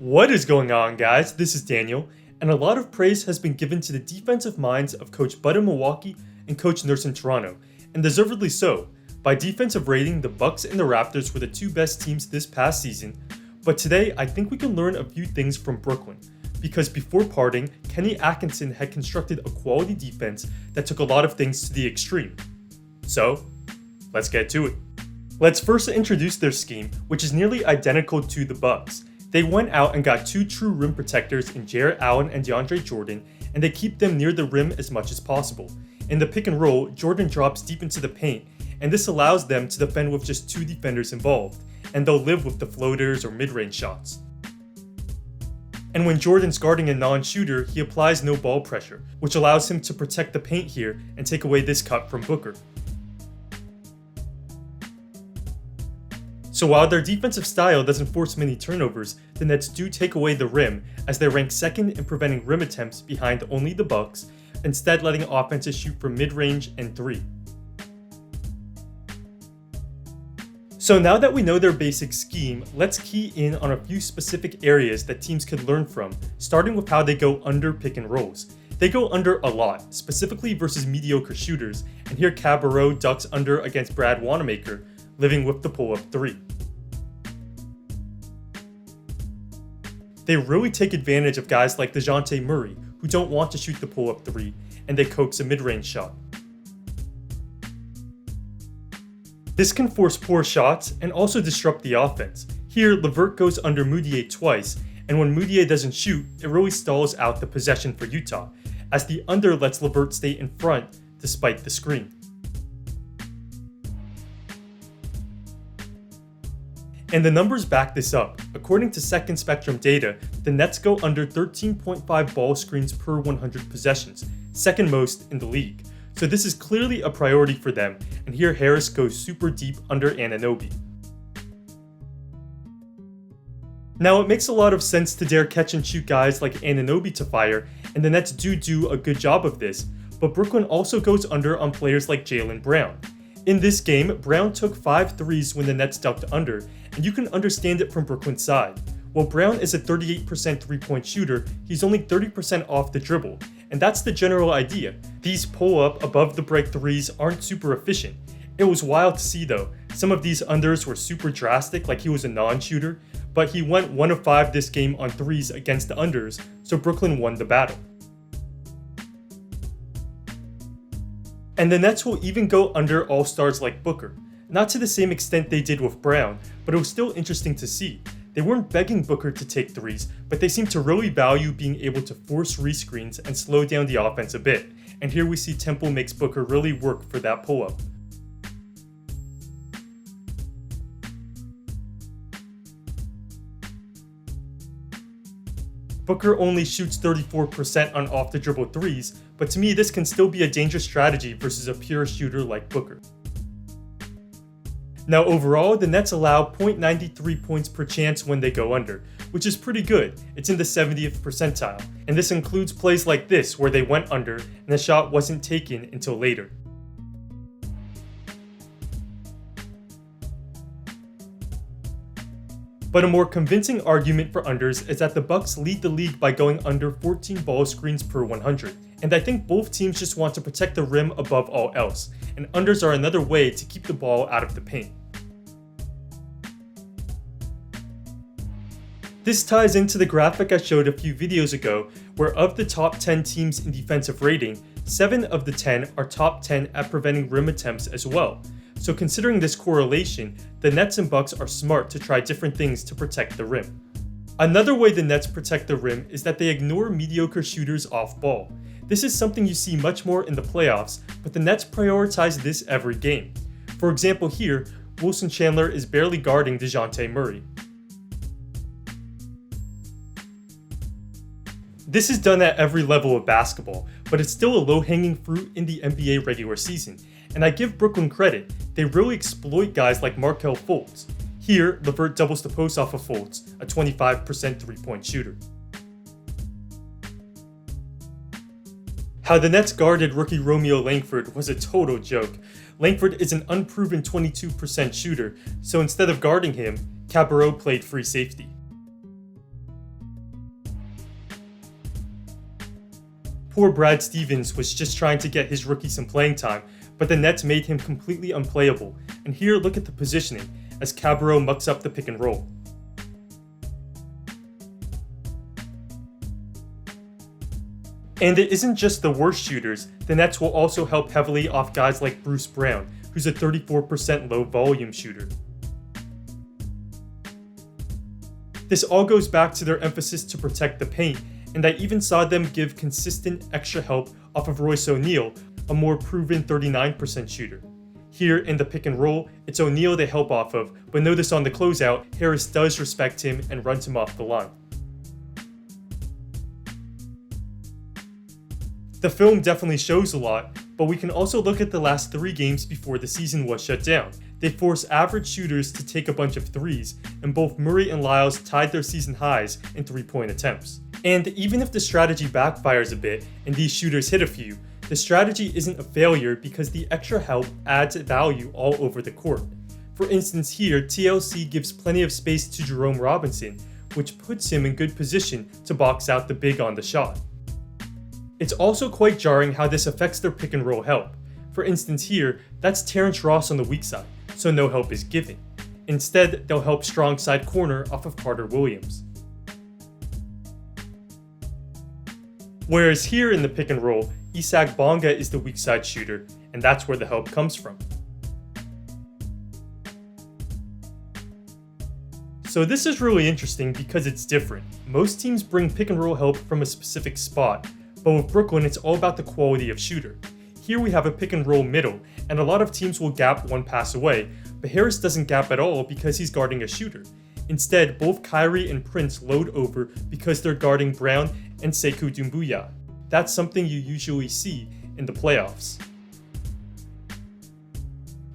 What is going on, guys? This is Daniel, and a lot of praise has been given to the defensive minds of Coach Bud in Milwaukee and Coach Nurse in Toronto, and deservedly so. By defensive rating, the Bucks and the Raptors were the two best teams this past season, but today I think we can learn a few things from Brooklyn, because before parting, Kenny Atkinson had constructed a quality defense that took a lot of things to the extreme. So, let's get to it. Let's first introduce their scheme, which is nearly identical to the Bucks. They went out and got two true rim protectors in Jarrett Allen and DeAndre Jordan, and they keep them near the rim as much as possible. In the pick and roll, Jordan drops deep into the paint, and this allows them to defend with just two defenders involved, and they'll live with the floaters or mid-range shots. And when Jordan's guarding a non-shooter, he applies no ball pressure, which allows him to protect the paint here and take away this cut from Booker. So while their defensive style doesn't force many turnovers, the Nets do take away the rim, as they rank second in preventing rim attempts behind only the Bucks, instead letting offenses shoot from mid-range and three. So now that we know their basic scheme, let's key in on a few specific areas that teams could learn from, starting with how they go under pick and rolls. They go under a lot, specifically versus mediocre shooters, and here Cabarrot ducks under against Brad Wanamaker, living with the pull-up three. They really take advantage of guys like DeJounte Murray, who don't want to shoot the pull-up three, and they coax a mid-range shot. This can force poor shots and also disrupt the offense. Here, LeVert goes under Mudiay twice, and when Mudiay doesn't shoot, it really stalls out the possession for Utah, as the under lets LeVert stay in front despite the screen. And the numbers back this up. According to Second Spectrum data, the Nets go under 13.5 ball screens per 100 possessions, second most in the league. So this is clearly a priority for them, and here Harris goes super deep under Anunoby. Now it makes a lot of sense to dare catch and shoot guys like Anunoby to fire, and the Nets do a good job of this, but Brooklyn also goes under on players like Jaylen Brown. In this game, Brown took 5 threes when the Nets ducked under, and you can understand it from Brooklyn's side. While Brown is a 38% three-point shooter, he's only 30% off the dribble, and that's the general idea. These pull-up above the break threes aren't super efficient. It was wild to see though. Some of these unders were super drastic, like he was a non-shooter, but he went 1 of 5 this game on threes against the unders, so Brooklyn won the battle. And the Nets will even go under all-stars like Booker. Not to the same extent they did with Brown, but it was still interesting to see. They weren't begging Booker to take threes, but they seemed to really value being able to force rescreens and slow down the offense a bit. And here we see Temple makes Booker really work for that pull-up. Booker only shoots 34% on off-the-dribble threes, but to me this can still be a dangerous strategy versus a pure shooter like Booker. Now overall, the Nets allow .93 points per chance when they go under, which is pretty good. It's in the 70th percentile, and this includes plays like this where they went under and the shot wasn't taken until later. But a more convincing argument for unders is that the Bucks lead the league by going under 14 ball screens per 100, and I think both teams just want to protect the rim above all else, and unders are another way to keep the ball out of the paint. This ties into the graphic I showed a few videos ago, where of the top 10 teams in defensive rating, 7 of the 10 are top 10 at preventing rim attempts as well. So considering this correlation, the Nets and Bucks are smart to try different things to protect the rim. Another way the Nets protect the rim is that they ignore mediocre shooters off ball. This is something you see much more in the playoffs, but the Nets prioritize this every game. For example here, Wilson Chandler is barely guarding DeJounte Murray. This is done at every level of basketball, but it's still a low-hanging fruit in the NBA regular season. And I give Brooklyn credit, they really exploit guys like Markelle Fultz. Here, LeVert doubles the post off of Fultz, a 25% three-point shooter. How the Nets guarded rookie Romeo Langford was a total joke. Langford is an unproven 22% shooter, so instead of guarding him, Cabarrot played free safety. Poor Brad Stevens was just trying to get his rookie some playing time, but the Nets made him completely unplayable. And here, look at the positioning, as Cabarrot mucks up the pick and roll. And it isn't just the worst shooters, the Nets will also help heavily off guys like Bruce Brown, who's a 34% low volume shooter. This all goes back to their emphasis to protect the paint, and I even saw them give consistent extra help off of Royce O'Neal, a more proven 39% shooter. Here in the pick and roll, it's O'Neal they help off of, but notice on the closeout, Harris does respect him and runs him off the line. The film definitely shows a lot, but we can also look at the last 3 games before the season was shut down. They forced average shooters to take a bunch of threes, and both Murray and Lyles tied their season highs in 3-point attempts. And even if the strategy backfires a bit and these shooters hit a few, the strategy isn't a failure because the extra help adds value all over the court. For instance here, TLC gives plenty of space to Jerome Robinson, which puts him in good position to box out the big on the shot. It's also quite jarring how this affects their pick and roll help. For instance here, that's Terrence Ross on the weak side, so no help is given. Instead, they'll help strong side corner off of Carter Williams. Whereas here in the pick and roll, Isaac Bonga is the weak side shooter, and that's where the help comes from. So this is really interesting because it's different. Most teams bring pick and roll help from a specific spot, but with Brooklyn it's all about the quality of shooter. Here we have a pick and roll middle, and a lot of teams will gap one pass away, but Harris doesn't gap at all because he's guarding a shooter. Instead, both Kyrie and Prince load over because they're guarding Brown and Sekou Doumbouya. That's something you usually see in the playoffs.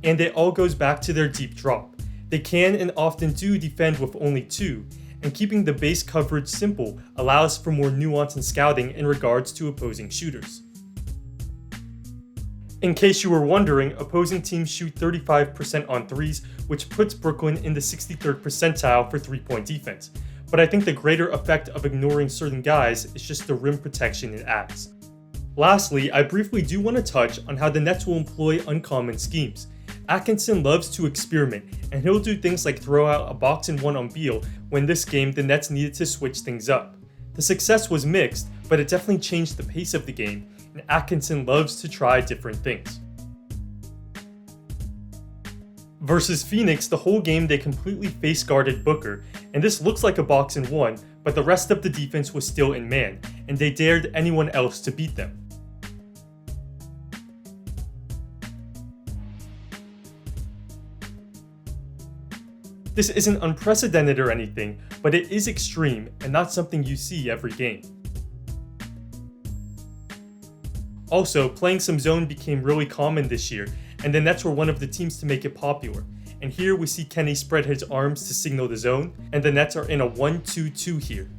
And it all goes back to their deep drop. They can and often do defend with only 2, and keeping the base coverage simple allows for more nuance and scouting in regards to opposing shooters. In case you were wondering, opposing teams shoot 35% on threes, which puts Brooklyn in the 63rd percentile for 3-point defense. But I think the greater effect of ignoring certain guys is just the rim protection it adds. Lastly, I briefly do want to touch on how the Nets will employ uncommon schemes. Atkinson loves to experiment, and he'll do things like throw out a box and 1 on Beal when this game the Nets needed to switch things up. The success was mixed, but it definitely changed the pace of the game, and Atkinson loves to try different things. Versus Phoenix, the whole game they completely face-guarded Booker, and this looks like a box and 1, but the rest of the defense was still in man, and they dared anyone else to beat them. This isn't unprecedented or anything, but it is extreme and not something you see every game. Also, playing some zone became really common this year, and the Nets were one of the teams to make it popular. And here we see Kenny spread his arms to signal the zone, and the Nets are in a 1-2-2 here.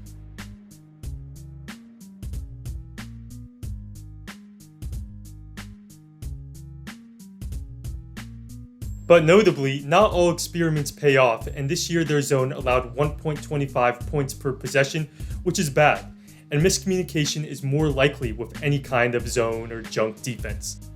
But notably, not all experiments pay off, and this year their zone allowed 1.25 points per possession, which is bad, and miscommunication is more likely with any kind of zone or junk defense.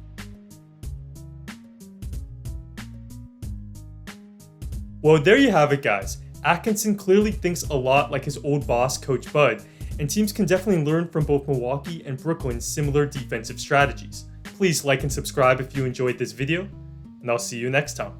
Well, there you have it, guys. Atkinson clearly thinks a lot like his old boss, Coach Bud, and teams can definitely learn from both Milwaukee and Brooklyn's similar defensive strategies. Please like and subscribe if you enjoyed this video, and I'll see you next time.